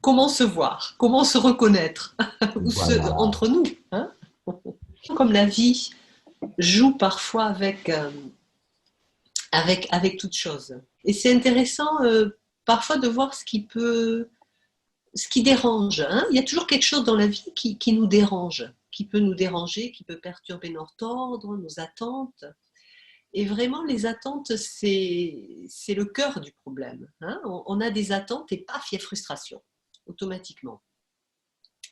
comment se voir, comment se reconnaître Voilà. entre nous. Hein. Comme la vie joue parfois avec toute chose. Et c'est intéressant parfois de voir ce qui dérange. Hein. Il y a toujours quelque chose dans la vie qui nous dérange, qui peut nous déranger, qui peut perturber notre ordre, nos attentes. Et vraiment, les attentes, c'est le cœur du problème. Hein. On a des attentes et paf, il y a frustration, automatiquement.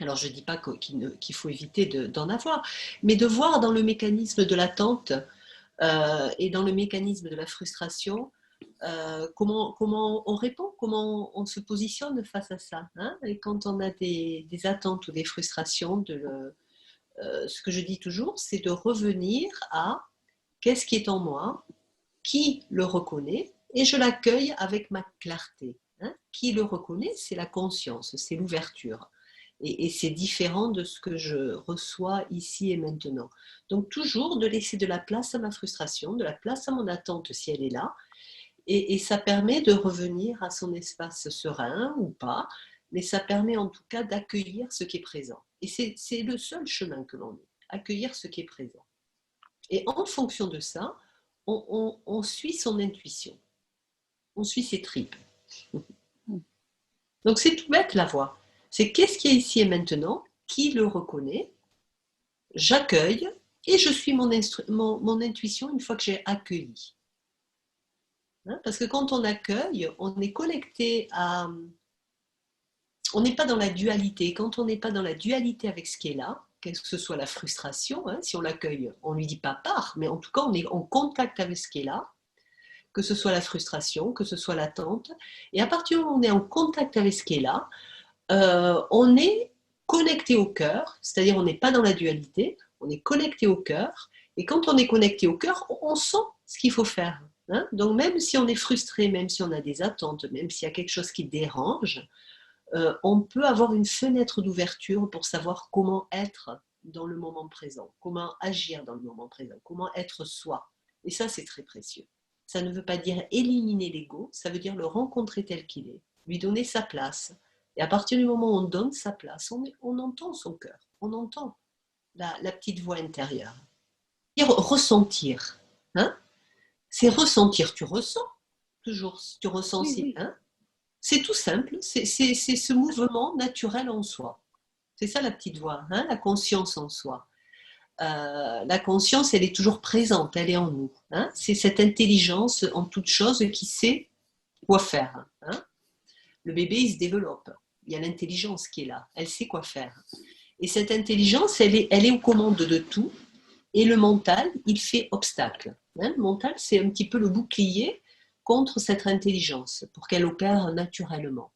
Alors, je ne dis pas qu'il faut éviter d'en avoir, mais de voir dans le mécanisme de l'attente et dans le mécanisme de la frustration, comment on répond, comment on se positionne face à ça. Hein. Et quand on a des attentes ou des frustrations, ce que je dis toujours, c'est de revenir à qu'est-ce qui est en moi, qui le reconnaît, et je l'accueille avec ma clarté. Hein. Qui le reconnaît, c'est la conscience, c'est l'ouverture. Et c'est différent de ce que je reçois ici et maintenant. Donc toujours de laisser de la place à ma frustration, de la place à mon attente si elle est là, et ça permet de revenir à son espace serein ou pas, mais ça permet en tout cas d'accueillir ce qui est présent. Et c'est le seul chemin que l'on ait, accueillir ce qui est présent. Et en fonction de ça, on suit son intuition, on suit ses tripes. Donc c'est tout bête la voix. C'est qu'est-ce qui est ici et maintenant, qui le reconnaît, j'accueille et je suis mon intuition une fois que j'ai accueilli. Hein, parce que quand on accueille, on est connecté à... On n'est pas dans la dualité. Quand on n'est pas dans la dualité avec ce qui est là, que ce soit la frustration, hein, si on l'accueille, on ne lui dit pas part, mais en tout cas on est en contact avec ce qui est là, que ce soit la frustration, que ce soit l'attente. Et à partir du moment où on est en contact avec ce qui est là, on est connecté au cœur, c'est-à-dire on n'est pas dans la dualité, on est connecté au cœur. Et quand on est connecté au cœur, on sent ce qu'il faut faire. Hein. Donc même si on est frustré, même si on a des attentes, même s'il y a quelque chose qui dérange, on peut avoir une fenêtre d'ouverture pour savoir comment être dans le moment présent, comment agir dans le moment présent, comment être soi. Et ça, c'est très précieux. Ça ne veut pas dire éliminer l'ego, ça veut dire le rencontrer tel qu'il est, lui donner sa place. Et à partir du moment où on donne sa place, on entend son cœur, on entend la petite voix intérieure. Ressentir, hein, c'est ressentir, tu ressens toujours, tu ressens, Oui, oui. hein, c'est tout simple, c'est ce mouvement naturel en soi. C'est ça la petite voix, hein, la conscience en soi. La conscience, elle est toujours présente, elle est en nous. Hein. C'est cette intelligence en toute chose qui sait quoi faire. Hein. Le bébé, il se développe. Il y a l'intelligence qui est là, elle sait quoi faire. Et cette intelligence, elle est aux commandes de tout. Et le mental, il fait obstacle. Hein. Le mental, c'est un petit peu le bouclier contre cette intelligence pour qu'elle opère naturellement.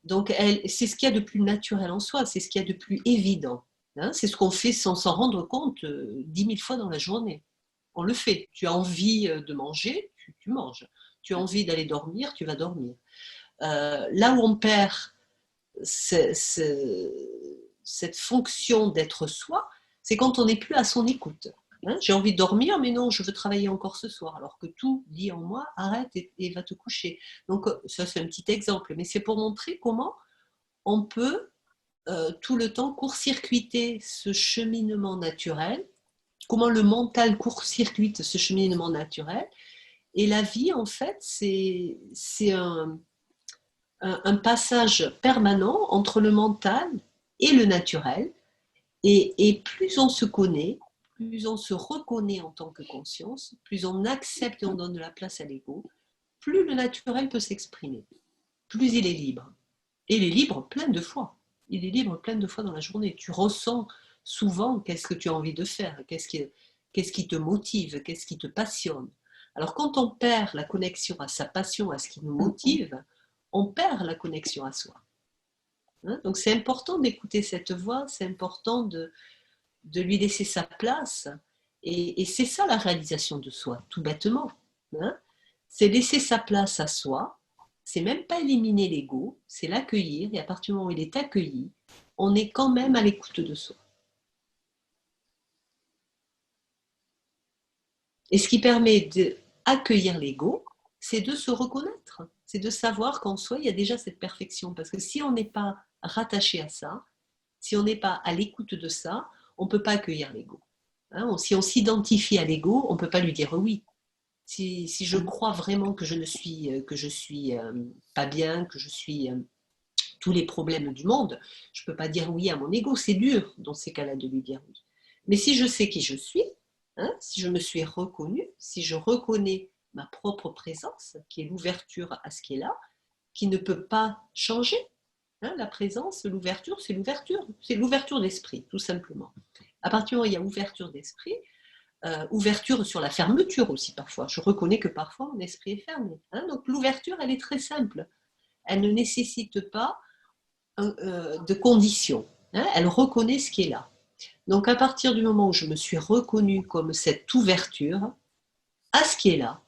Donc, c'est ce qu'il y a de plus naturel en soi, c'est ce qu'il y a de plus évident. Hein, c'est ce qu'on fait sans s'en rendre compte 10 000 fois dans la journée. On le fait. Tu as envie de manger, tu manges. Tu as envie d'aller dormir, tu vas dormir. Là où on perd cette fonction d'être soi, c'est quand on n'est plus à son écoute. Hein, j'ai envie de dormir, mais non, je veux travailler encore ce soir, alors que tout dit en moi, arrête et va te coucher. Donc ça c'est un petit exemple, mais c'est pour montrer comment on peut tout le temps court-circuiter ce cheminement naturel, comment le mental court-circuite ce cheminement naturel. Et la vie, en fait, c'est un passage permanent entre le mental et le naturel. Et plus on se connaît, plus on se reconnaît en tant que conscience, plus on accepte et on donne de la place à l'ego, plus le naturel peut s'exprimer, plus il est libre. Et il est libre plein de fois. Il est libre plein de fois dans la journée. Tu ressens souvent qu'est-ce que tu as envie de faire, qu'est-ce qui te motive, qu'est-ce qui te passionne. Alors quand on perd la connexion à sa passion, à ce qui nous motive, on perd la connexion à soi. Hein. Donc c'est important d'écouter cette voix, c'est important de lui laisser sa place. Et c'est ça la réalisation de soi, tout bêtement. Hein. C'est laisser sa place à soi, c'est même pas éliminer l'ego, c'est l'accueillir, et à partir du moment où il est accueilli, on est quand même à l'écoute de soi. Et ce qui permet d'accueillir l'ego, c'est de se reconnaître. c'est de savoir qu'en soi, il y a déjà cette perfection. Parce que si on n'est pas rattaché à ça, si on n'est pas à l'écoute de ça, on ne peut pas accueillir l'ego. Hein, si on s'identifie à l'ego, on ne peut pas lui dire oui. Si je crois vraiment que je ne suis, pas bien, que je suis tous les problèmes du monde, je ne peux pas dire oui à mon ego. C'est dur dans ces cas-là de lui dire oui. Mais si je sais qui je suis, hein, si je me suis reconnue, si je reconnais ma propre présence, qui est l'ouverture à ce qui est là, qui ne peut pas changer. Hein, la présence, l'ouverture, c'est l'ouverture d'esprit, tout simplement. À partir du moment où il y a ouverture d'esprit, ouverture sur la fermeture aussi parfois. Je reconnais que parfois mon esprit est fermé. Hein, donc l'ouverture, elle est très simple. Elle ne nécessite pas de conditions. Hein, elle reconnaît ce qui est là. Donc à partir du moment où je me suis reconnue comme cette ouverture à ce qui est là,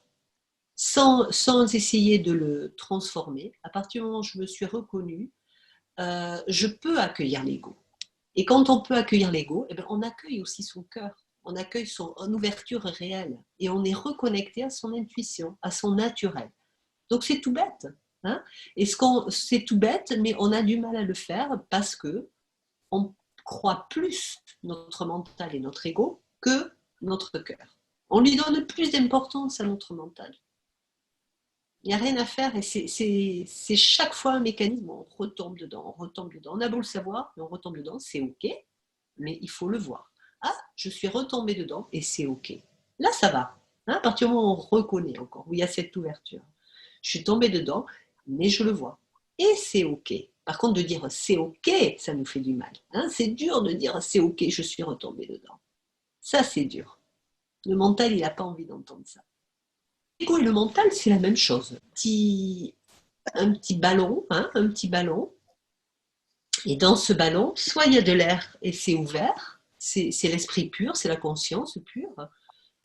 sans essayer de le transformer, à partir du moment où je me suis reconnue, je peux accueillir l'ego. Et quand on peut accueillir l'ego, eh bien, on accueille aussi son cœur, on accueille son ouverture réelle et on est reconnecté à son intuition, à son naturel. Donc c'est tout bête. Hein, et c'est tout bête, mais on a du mal à le faire parce que on croit plus notre mental et notre ego que notre cœur. On lui donne plus d'importance à notre mental. Il n'y a rien à faire et c'est chaque fois un mécanisme où on retombe dedans, on retombe dedans. On a beau le savoir, mais on retombe dedans, c'est OK, mais il faut le voir. Ah, je suis retombée dedans et c'est OK. Là, ça va. Hein, à partir du moment où on reconnaît encore, où il y a cette ouverture. Je suis tombée dedans, mais je le vois. Et c'est OK. Par contre, de dire c'est OK, ça nous fait du mal. Hein, c'est dur de dire c'est OK, je suis retombée dedans. Ça, c'est dur. Le mental, il n'a pas envie d'entendre ça. L'ego et le mental, c'est la même chose. Un petit ballon, hein, un petit ballon. Et dans ce ballon, soit il y a de l'air et c'est ouvert, c'est l'esprit pur, c'est la conscience pure,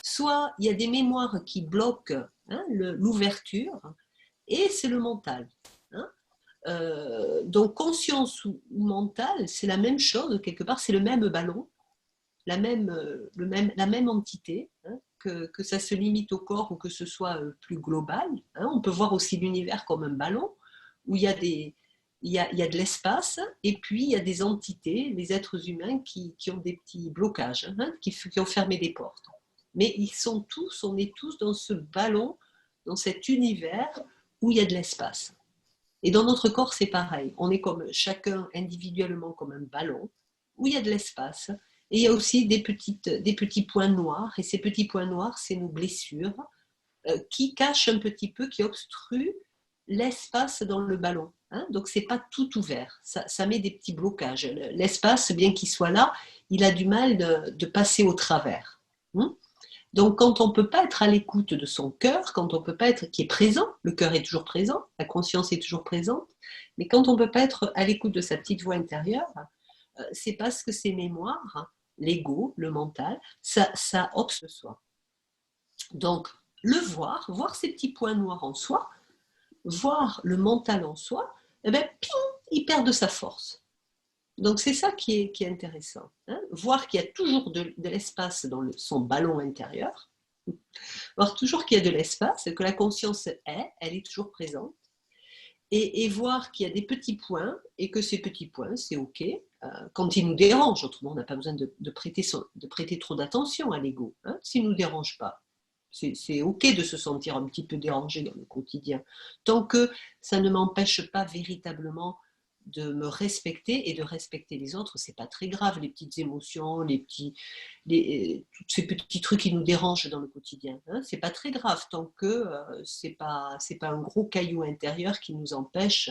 soit il y a des mémoires qui bloquent hein, l'ouverture et c'est le mental. Hein. Donc conscience ou mental, c'est la même chose quelque part, c'est le même ballon, la même entité, hein, que ça se limite au corps ou que ce soit plus global. Hein. On peut voir aussi l'univers comme un ballon où il y a de l'espace et puis il y a des entités, les êtres humains qui ont des petits blocages, hein, qui ont fermé des portes. Mais on est tous dans ce ballon, dans cet univers où il y a de l'espace. Et dans notre corps, c'est pareil. On est comme chacun individuellement comme un ballon où il y a de l'espace. Et il y a aussi des petits points noirs. Et ces petits points noirs, c'est nos blessures qui cachent un petit peu, qui obstruent l'espace dans le ballon. Hein. Donc, ce n'est pas tout ouvert. Ça met des petits blocages. L'espace, bien qu'il soit là, il a du mal de passer au travers. Hein. Donc, quand on ne peut pas être à l'écoute de son cœur, quand on ne peut pas être, qui est présent, le cœur est toujours présent, la conscience est toujours présente, mais quand on ne peut pas être à l'écoute de sa petite voix intérieure, c'est parce que ces mémoires, l'ego, le mental, ça obstrue soi. Donc, voir ces petits points noirs en soi, voir le mental en soi, eh bien, ping, il perd de sa force. Donc c'est ça qui est intéressant. Hein, voir qu'il y a toujours de l'espace dans son ballon intérieur, voir toujours qu'il y a de l'espace, que la conscience elle est toujours présente, et voir qu'il y a des petits points, et que ces petits points, c'est OK, quand ils nous dérangent, autrement on n'a pas besoin de prêter trop d'attention à l'ego, hein, s'ils ne nous dérangent pas. C'est OK de se sentir un petit peu dérangé dans le quotidien, tant que ça ne m'empêche pas véritablement de me respecter et de respecter les autres. C'est pas très grave, les petites émotions, tous ces petits trucs qui nous dérangent dans le quotidien. Hein, c'est pas très grave tant que c'est pas un gros caillou intérieur qui nous empêche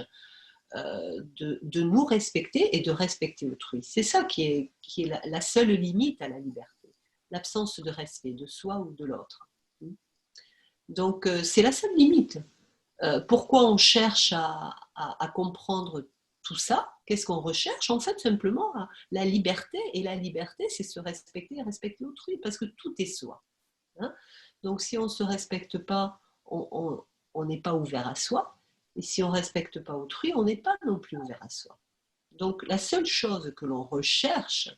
de nous respecter et de respecter autrui. C'est ça qui est la seule limite à la liberté, l'absence de respect de soi ou de l'autre. Donc c'est la seule limite. Pourquoi on cherche à comprendre tout ça? Qu'est-ce qu'on recherche? En fait, simplement la liberté. Et la liberté, c'est se respecter et respecter autrui, parce que tout est soi. Hein. Donc si on ne se respecte pas, on n'est pas ouvert à soi. Et si on ne respecte pas autrui, on n'est pas non plus ouvert à soi. Donc la seule chose que l'on recherche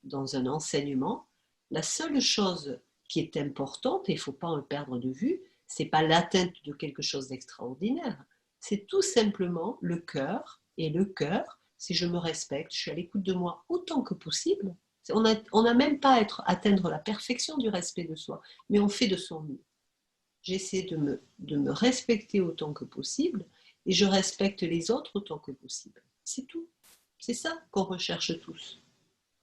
dans un enseignement, la seule chose qui est importante, et il ne faut pas en perdre de vue, c'est pas l'atteinte de quelque chose d'extraordinaire, C'est tout simplement le cœur, et le cœur, si je me respecte, je suis à l'écoute de moi autant que possible. On n'a même pas à atteindre la perfection du respect de soi, mais on fait de son mieux. J'essaie de me respecter autant que possible et je respecte les autres autant que possible. C'est tout. C'est ça qu'on recherche tous.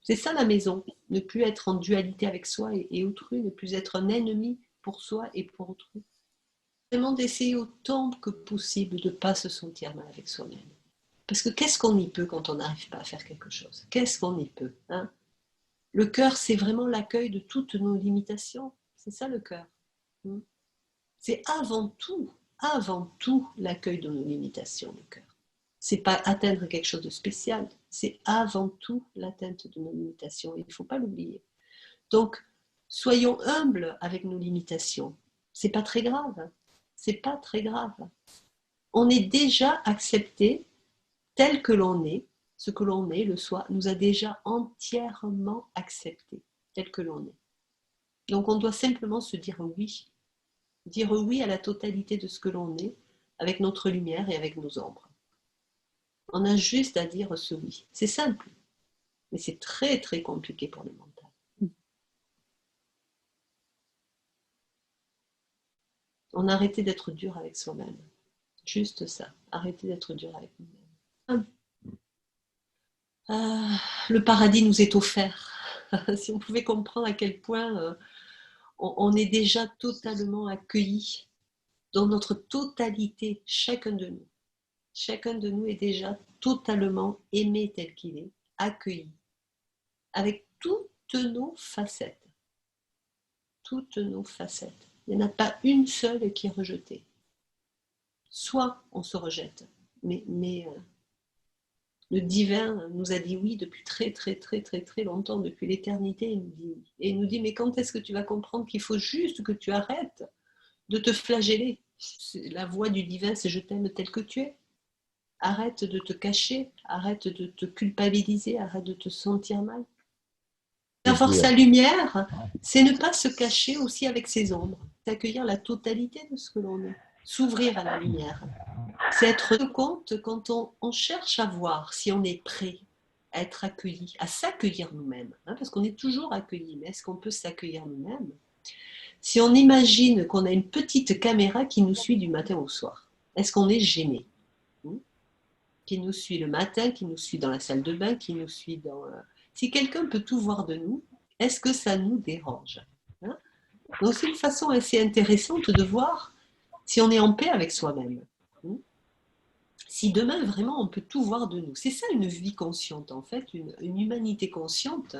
C'est ça la maison. Ne plus être en dualité avec soi et autrui, ne plus être un ennemi pour soi et pour autrui. Vraiment d'essayer autant que possible de ne pas se sentir mal avec soi-même. Parce que qu'est-ce qu'on y peut quand on n'arrive pas à faire quelque chose? Qu'est-ce qu'on y peut, hein? Le cœur, c'est vraiment l'accueil de toutes nos limitations. C'est ça le cœur. C'est avant tout l'accueil de nos limitations, le cœur. C'est pas atteindre quelque chose de spécial, c'est avant tout l'atteinte de nos limitations. Il ne faut pas l'oublier. Donc, soyons humbles avec nos limitations. C'est pas très grave. C'est pas très grave. On est déjà accepté tel que l'on est. Ce que l'on est, le soi, nous a déjà entièrement accepté tel que l'on est. Donc, on doit simplement se dire oui. Dire oui à la totalité de ce que l'on est, avec notre lumière et avec nos ombres. On a juste à dire ce oui. C'est simple, mais c'est très très compliqué pour le mental. On a arrêté d'être dur avec soi-même. Juste ça, arrêter d'être dur avec nous-mêmes. Le paradis nous est offert. Si on pouvait comprendre à quel point on est déjà totalement accueillis dans notre totalité, chacun de nous. Chacun de nous est déjà totalement aimé tel qu'il est, accueilli, avec toutes nos facettes. Toutes nos facettes. Il n'y en a pas une seule qui est rejetée. Soit on se rejette, mais le divin nous a dit oui depuis très très très très très longtemps, depuis l'éternité, il nous dit oui. Et il nous dit mais quand est-ce que tu vas comprendre qu'il faut juste que tu arrêtes de te flageller? La voix du divin, c'est je t'aime tel que tu es. Arrête de te cacher, arrête de te culpabiliser, arrête de te sentir mal. Avoir sa lumière, c'est ne pas se cacher aussi avec ses ombres. C'est accueillir la totalité de ce que l'on est. S'ouvrir à la lumière. C'est être compte quand on cherche à voir si on est prêt à être accueilli, à s'accueillir nous-mêmes. Parce qu'on est toujours accueilli, mais est-ce qu'on peut s'accueillir nous-mêmes? Si on imagine qu'on a une petite caméra qui nous suit du matin au soir, est-ce qu'on est gêné? Qui nous suit le matin, qui nous suit dans la salle de bain, qui nous suit dans... Si quelqu'un peut tout voir de nous, est-ce que ça nous dérange? Donc c'est une façon assez intéressante de voir si on est en paix avec soi-même. Si demain, vraiment, on peut tout voir de nous. C'est ça une vie consciente, en fait, une humanité consciente,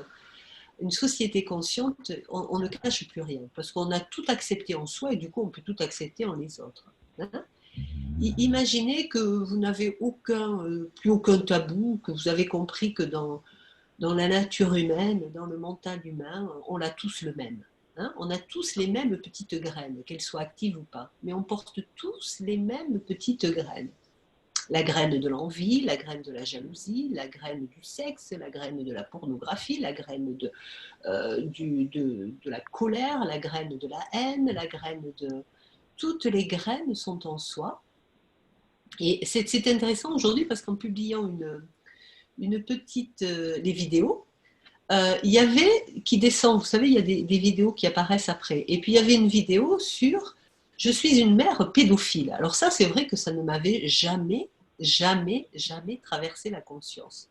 une société consciente, on ne cache plus rien, parce qu'on a tout accepté en soi et du coup, on peut tout accepter en les autres. Imaginez que vous n'avez plus aucun tabou, que vous avez compris que dans la nature humaine, dans le mental humain, on a tous le même. On a tous les mêmes petites graines, qu'elles soient actives ou pas, mais on porte tous les mêmes petites graines. La graine de l'envie, la graine de la jalousie, la graine du sexe, la graine de la pornographie, la graine de la colère, la graine de la haine, la graine de... Toutes les graines sont en soi. Et c'est intéressant aujourd'hui parce qu'en publiant une petite... les vidéos, il y avait qui descend, vous savez, il y a des vidéos qui apparaissent après. Et puis il y avait une vidéo sur je suis une mère pédophile. Alors ça, c'est vrai que ça ne m'avait jamais traversé la conscience.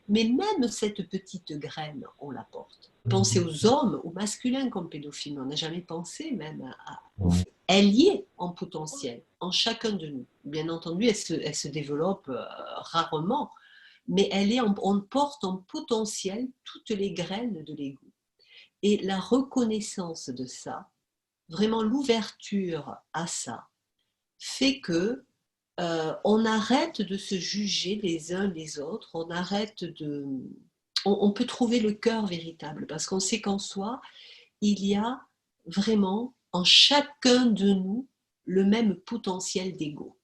Mais même cette petite graine, on la porte. Pensez aux hommes, aux masculins comme pédophiles. On n'a jamais pensé même elle y est en potentiel, en chacun de nous. Bien entendu, elle se développe rarement, mais on porte en potentiel toutes les graines de l'ego. Et la reconnaissance de ça, vraiment l'ouverture à ça, fait que on arrête de se juger les uns les autres, on peut trouver le cœur véritable, parce qu'on sait qu'en soi, il y a vraiment en chacun de nous le même potentiel d'ego,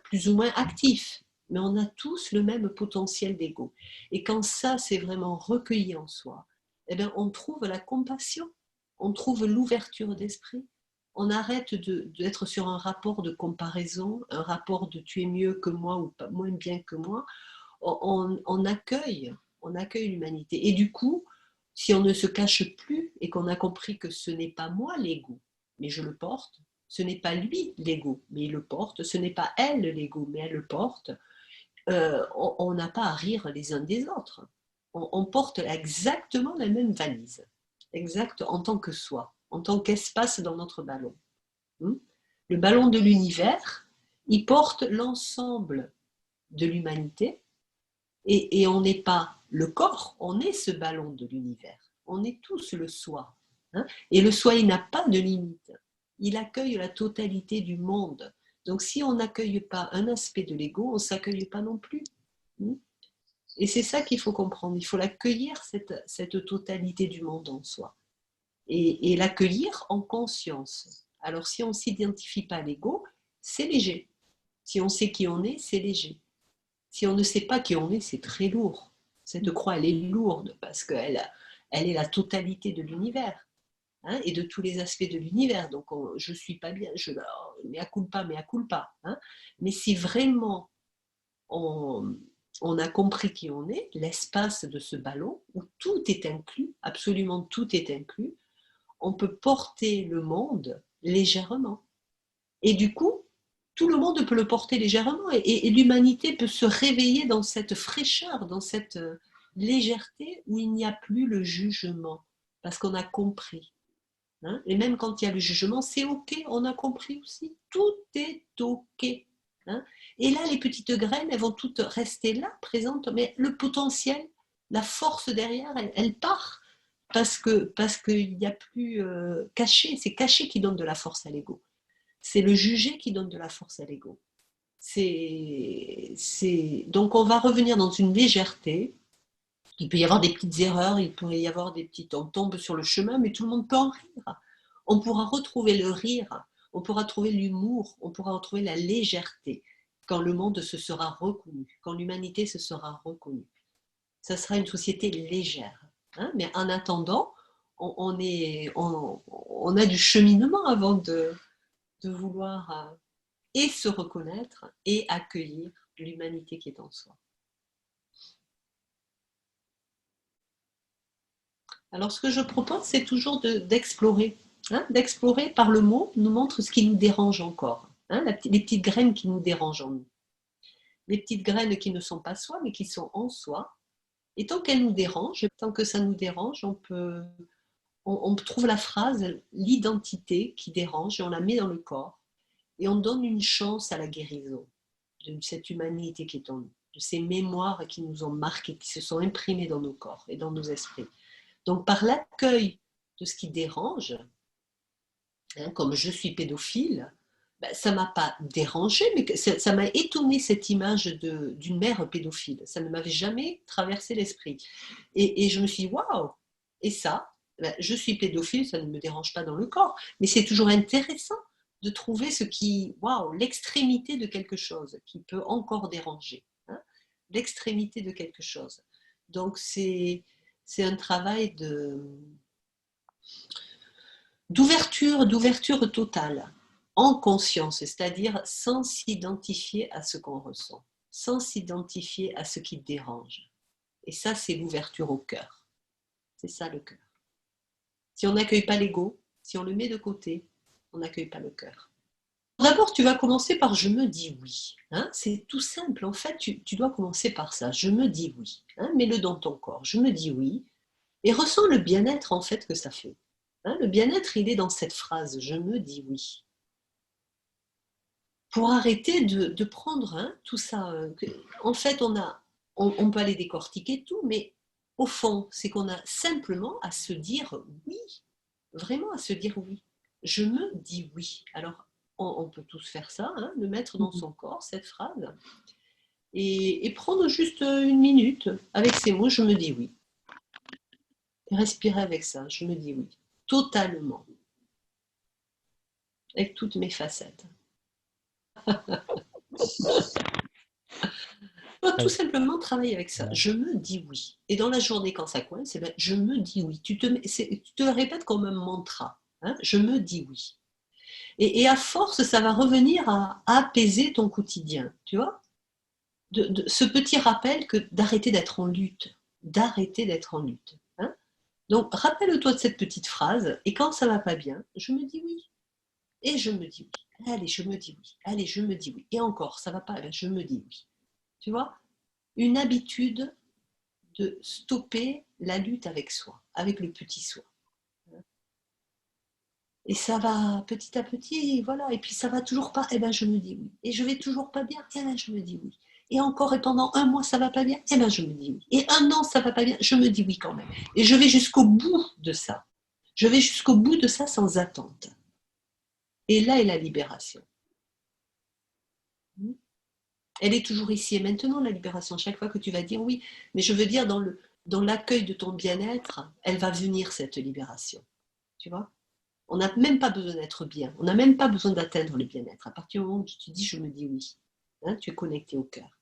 plus ou moins actif, mais on a tous le même potentiel d'ego. Et quand ça, c'est vraiment recueilli en soi, eh bien, on trouve la compassion, on trouve l'ouverture d'esprit, on arrête d'être sur un rapport de comparaison, un rapport de tu es mieux que moi ou pas, moins bien que moi. On accueille l'humanité. Et du coup, si on ne se cache plus et qu'on a compris que ce n'est pas moi l'ego, mais je le porte, ce n'est pas lui l'ego, mais il le porte, ce n'est pas elle l'ego, mais elle le porte, on n'a pas à rire les uns des autres. On porte exactement la même valise, exact en tant que soi, en tant qu'espace dans notre ballon. Le ballon de l'univers, il porte l'ensemble de l'humanité et on n'est pas le corps, on est ce ballon de l'univers. On est tous le soi. Et le soi, il n'a pas de limite. Il accueille la totalité du monde. Donc si on n'accueille pas un aspect de l'ego, on ne s'accueille pas non plus. Et c'est ça qu'il faut comprendre. Il faut l'accueillir, cette totalité du monde en soi. Et l'accueillir en conscience. Alors si on ne s'identifie pas à l'ego, c'est léger. Si on sait qui on est, c'est léger. Si on ne sait pas qui on est, c'est très lourd. Cette croix, elle est lourde parce qu'elle est la totalité de l'univers et de tous les aspects de l'univers. Donc, je ne suis pas bien, mea culpa. Mais si vraiment on a compris qui on est, l'espace de ce ballon, où tout est inclus, absolument tout est inclus, on peut porter le monde légèrement. Et du coup, tout le monde peut le porter légèrement et l'humanité peut se réveiller dans cette fraîcheur, dans cette légèreté où il n'y a plus le jugement, parce qu'on a compris. Et même quand il y a le jugement, c'est ok, on a compris aussi, tout est ok. Et là, les petites graines, elles vont toutes rester là, présentes, mais le potentiel, la force derrière, elle part, parce qu'il n'y a plus caché, c'est caché qui donne de la force à l'ego. C'est le jugé qui donne de la force à l'ego. Donc on va revenir dans une légèreté. Il peut y avoir des petites erreurs, il pourrait y avoir des petites... On tombe sur le chemin, mais tout le monde peut en rire. On pourra retrouver le rire, on pourra trouver l'humour, on pourra retrouver la légèreté quand le monde se sera reconnu, quand l'humanité se sera reconnue. Ça sera une société légère. Mais en attendant, on a du cheminement avant de vouloir et se reconnaître et accueillir l'humanité qui est en soi. Alors ce que je propose, c'est toujours d'explorer. D'explorer par le mot nous montre ce qui nous dérange encore. Les petites graines qui nous dérangent en nous. Les petites graines qui ne sont pas soi, mais qui sont en soi. Et tant qu'elles nous dérangent, tant que ça nous dérange, on trouve la phrase, l'identité qui dérange, et on la met dans le corps. Et on donne une chance à la guérison de cette humanité qui est en nous, de ces mémoires qui nous ont marqués, qui se sont imprimées dans nos corps et dans nos esprits. Donc par l'accueil de ce qui dérange, comme je suis pédophile, ça ne m'a pas dérangé, mais ça m'a étonné cette image d'une mère pédophile. Ça ne m'avait jamais traversé l'esprit. Et je me suis dit, waouh! Et ça, je suis pédophile, ça ne me dérange pas dans le corps, mais c'est toujours intéressant de trouver l'extrémité de quelque chose qui peut encore déranger. L'extrémité de quelque chose. Donc c'est un travail d'ouverture totale, en conscience, c'est-à-dire sans s'identifier à ce qu'on ressent, sans s'identifier à ce qui dérange. Et ça, c'est l'ouverture au cœur. C'est ça le cœur. Si on n'accueille pas l'ego, si on le met de côté, on n'accueille pas le cœur. D'abord, tu vas commencer par « je me dis oui ». C'est tout simple. En fait, tu dois commencer par ça. « Je me dis oui ». Mets-le dans ton corps. « Je me dis oui ». Et ressens le bien-être en fait que ça fait. Le bien-être, il est dans cette phrase « je me dis oui ». Pour arrêter de prendre tout ça. En fait, on peut aller décortiquer tout, mais au fond, c'est qu'on a simplement à se dire oui. Vraiment à se dire oui. Je me dis oui. Alors, on peut tous faire ça, le mettre dans son corps, cette phrase, et prendre juste une minute avec ces mots, je me dis oui. Et respirer avec ça, je me dis oui. Totalement. Avec toutes mes facettes. Tout simplement travailler avec ça. Je me dis oui. Et dans la journée, quand ça coince, je me dis oui. Tu te le répètes comme un mantra. Je me dis oui. Et à force, ça va revenir à apaiser ton quotidien, tu vois, ce petit rappel que d'arrêter d'être en lutte, d'arrêter d'être en lutte. Hein. Donc, rappelle-toi de cette petite phrase, et quand ça va pas bien, je me dis oui. Et je me dis oui. Allez, je me dis oui. Allez, je me dis oui. Et encore, ça va pas, je me dis oui. Tu vois, une habitude de stopper la lutte avec soi, avec le petit soi. Et ça va petit à petit, voilà. Et puis ça va toujours pas, eh ben je me dis oui. Et je vais toujours pas bien, eh ben je me dis oui. Et encore, et pendant un mois ça va pas bien, eh ben je me dis oui. Et un an ça va pas bien, je me dis oui quand même. Et je vais jusqu'au bout de ça. Je vais jusqu'au bout de ça sans attente. Et là est la libération. Elle est toujours ici et maintenant, la libération. Chaque fois que tu vas dire oui, mais je veux dire dans l'accueil de ton bien-être, elle va venir cette libération. Tu vois? On n'a même pas besoin d'être bien. On n'a même pas besoin d'atteindre le bien-être. À partir du moment où tu te dis je me dis oui, hein, tu es connecté au cœur.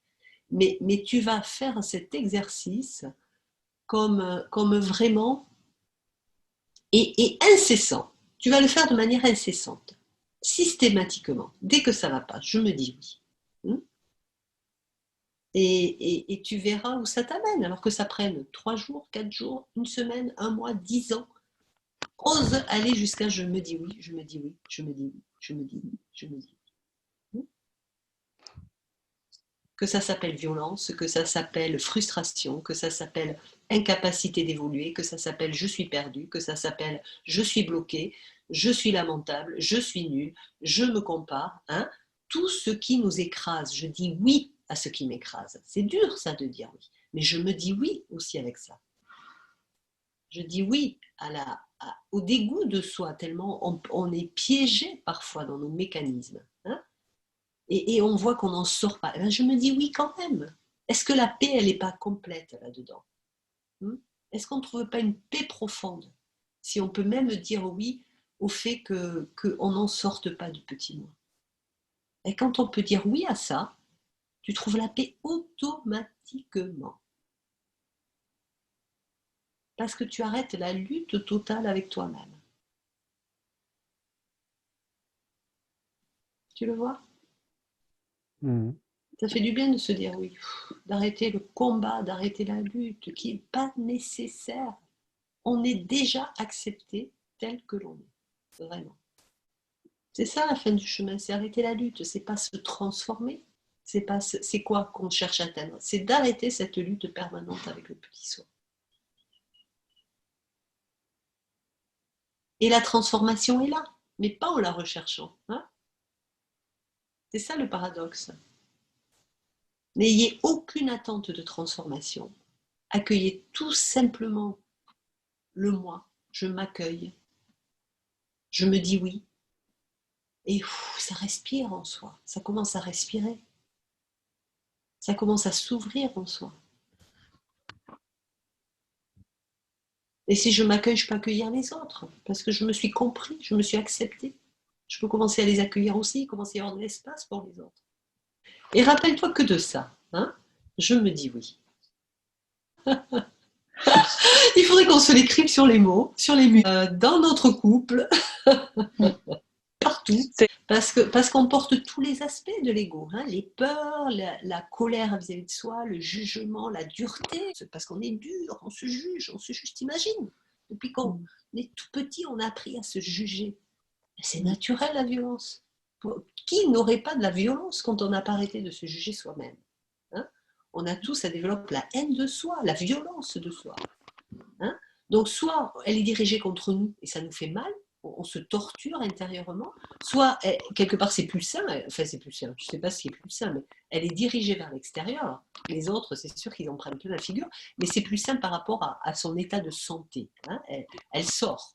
Mais tu vas faire cet exercice comme vraiment et incessant. Tu vas le faire de manière incessante, systématiquement. Dès que ça ne va pas, je me dis oui. Et tu verras où ça t'amène, alors que ça prenne 3 jours, 4 jours, 1 semaine, 1 mois, 10 ans. Ose aller jusqu'à je me dis oui, je me dis oui, je me dis oui, je me dis oui, je me dis oui. Que ça s'appelle violence, que ça s'appelle frustration, que ça s'appelle incapacité d'évoluer, que ça s'appelle je suis perdu, que ça s'appelle je suis bloqué, je suis lamentable, je suis nul, je me compare. Hein. Tout ce qui nous écrase, je dis oui à ce qui m'écrase. C'est dur ça de dire oui, mais je me dis oui aussi avec ça. Je dis oui au dégoût de soi, tellement on est piégé parfois dans nos mécanismes. Hein. Et on voit qu'on n'en sort pas. Et bien, je me dis oui quand même. Est-ce que la paix, elle n'est pas complète là-dedans? Est-ce qu'on ne trouve pas une paix profonde? Si on peut même dire oui au fait qu'on n'en sorte pas du petit moi. Et quand on peut dire oui à ça, tu trouves la paix automatiquement. Parce que tu arrêtes la lutte totale avec toi-même. Tu le vois? Ça fait du bien de se dire oui, d'arrêter le combat, d'arrêter la lutte qui n'est pas nécessaire. On est déjà accepté tel que l'on est, vraiment. C'est ça la fin du chemin, c'est arrêter la lutte, c'est pas se transformer, c'est quoi qu'on cherche à atteindre, c'est d'arrêter cette lutte permanente avec le petit soi. Et la transformation est là, mais pas en la recherchant. Hein. C'est ça le paradoxe. N'ayez aucune attente de transformation. Accueillez tout simplement le moi. Je m'accueille. Je me dis oui. Et ça respire en soi. Ça commence à respirer. Ça commence à s'ouvrir en soi. Et si je m'accueille, je peux accueillir les autres. Parce que je me suis compris, je me suis accepté. Je peux commencer à les accueillir aussi, commencer à avoir de l'espace pour les autres. Et rappelle-toi que de ça. Hein, je me dis oui. Il faudrait qu'on se l'écrive sur les mots, sur les murs, dans notre couple, partout, parce qu'on porte tous les aspects de l'ego, hein, les peurs, la colère vis-à-vis de soi, le jugement, la dureté, parce qu'on est dur, on se juge, t'imagines, depuis qu'on est tout petit, on a appris à se juger. C'est naturel la violence. Qui n'aurait pas de la violence quand on n'a pas arrêté de se juger soi-même? Hein. On a tous, ça développe la haine de soi, la violence de soi. Hein. Donc soit elle est dirigée contre nous et ça nous fait mal, on se torture intérieurement, soit quelque part c'est plus sain, enfin c'est plus sain, je ne sais pas ce qui est plus sain, mais elle est dirigée vers l'extérieur. Les autres, c'est sûr qu'ils en prennent plein la figure, mais c'est plus sain par rapport à son état de santé. Hein. Elle sort.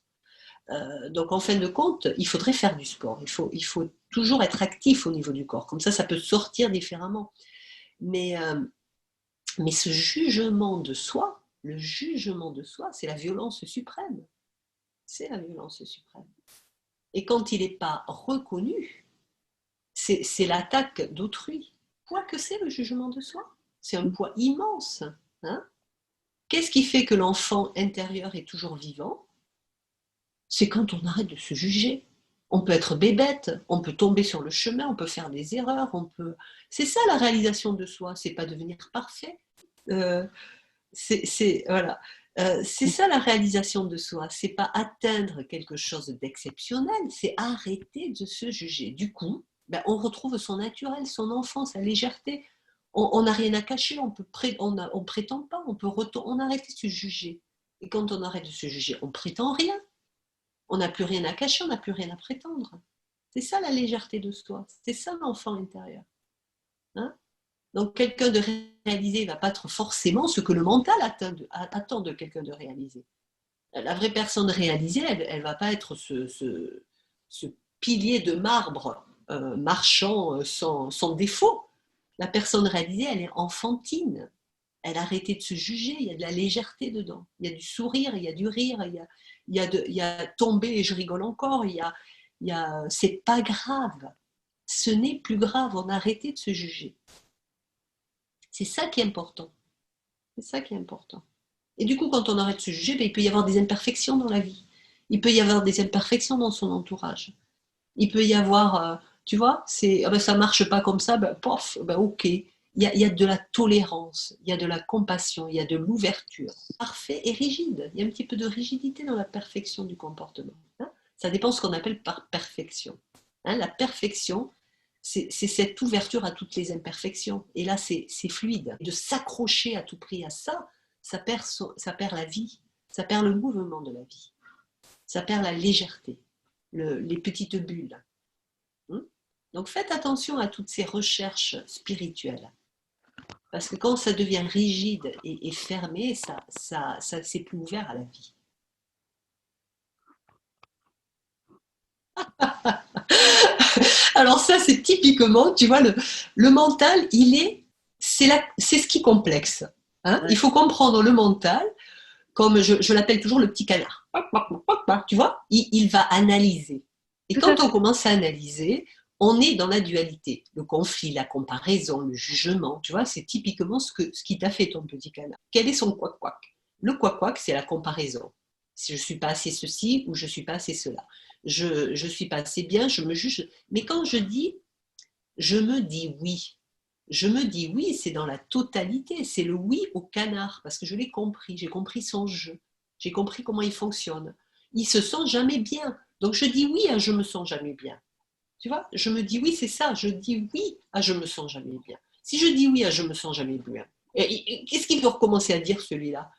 Donc en fin de compte, il faudrait faire du sport. Il faut toujours être actif au niveau du corps. Comme ça peut sortir différemment. Mais ce jugement de soi, le jugement de soi, c'est la violence suprême. C'est la violence suprême. Et quand il n'est pas reconnu, c'est l'attaque d'autrui. Poids que c'est le jugement de soi. C'est un poids immense. Hein. Qu'est-ce qui fait que l'enfant intérieur est toujours vivant? C'est quand on arrête de se juger. On peut être bébête, on peut tomber sur le chemin, on peut faire des erreurs, C'est ça la réalisation de soi, c'est pas devenir parfait. Voilà. C'est ça la réalisation de soi, c'est pas atteindre quelque chose d'exceptionnel, c'est arrêter de se juger. Du coup, ben, on retrouve son naturel, son enfance, sa légèreté. On n'a rien à cacher, on prétend pas, on arrête de se juger. Et quand on arrête de se juger, on prétend rien. On n'a plus rien à cacher, on n'a plus rien à prétendre. C'est ça la légèreté de soi, c'est ça l'enfant intérieur. Hein? Donc quelqu'un de réalisé ne va pas être forcément ce que le mental attend de quelqu'un de réalisé. La vraie personne réalisée, elle ne va pas être ce pilier de marbre marchant sans défaut. La personne réalisée, elle est enfantine. Elle a arrêté de se juger, il y a de la légèreté dedans. Il y a du sourire, il y a du rire, il y a tomber et je rigole encore, c'est pas grave. Ce n'est plus grave, on a arrêté de se juger. C'est ça qui est important. C'est ça qui est important. Et du coup, quand on arrête de se juger, ben, il peut y avoir des imperfections dans la vie. Il peut y avoir des imperfections dans son entourage. Il peut y avoir, tu vois, ben, ça marche pas comme ça, ben, pof, ben, ok. Il y a de la tolérance, il y a de la compassion, il y a de l'ouverture. Parfait et rigide. Il y a un petit peu de rigidité dans la perfection du comportement. Hein. Ça dépend de ce qu'on appelle par perfection. Hein, la perfection, c'est cette ouverture à toutes les imperfections. Et là, c'est fluide. De s'accrocher à tout prix à ça, ça perd la vie, ça perd le mouvement de la vie, ça perd la légèreté, les petites bulles. Donc faites attention à toutes ces recherches spirituelles. Parce que quand ça devient rigide et fermé, ça c'est plus ouvert à la vie. Alors ça, c'est typiquement, tu vois, le mental, c'est ce qui complexe. Hein. Ouais. Il faut comprendre le mental, comme je l'appelle toujours le petit canard. Tu vois, il va analyser. Et quand on commence à analyser, on est dans la dualité, le conflit, la comparaison, le jugement. Tu vois, c'est typiquement ce qui t'a fait ton petit canard. Quel est son couac-couac? Le couac-couac, c'est la comparaison. Si je ne suis pas assez ceci ou je ne suis pas assez cela. Je ne suis pas assez bien, je me juge. Mais quand je me dis oui. Je me dis oui, c'est dans la totalité. C'est le oui au canard, parce que je l'ai compris. J'ai compris son jeu. J'ai compris comment il fonctionne. Il se sent jamais bien. Donc je dis oui à je me sens jamais bien. Tu vois, je me dis oui, c'est ça. Je dis oui à je me sens jamais bien. Si je dis oui à je me sens jamais bien, qu'est-ce qu'il peut recommencer à dire celui-là?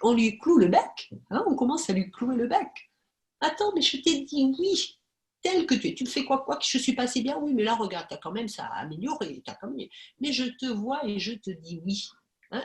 On lui cloue le bec. Hein, on commence à lui clouer le bec. Attends, mais je t'ai dit oui, tel que tu es. Tu me fais quoi que je suis pas assez bien? Oui, mais là, regarde, tu as quand même ça à améliorer. Mais je te vois et je te dis oui. Hein,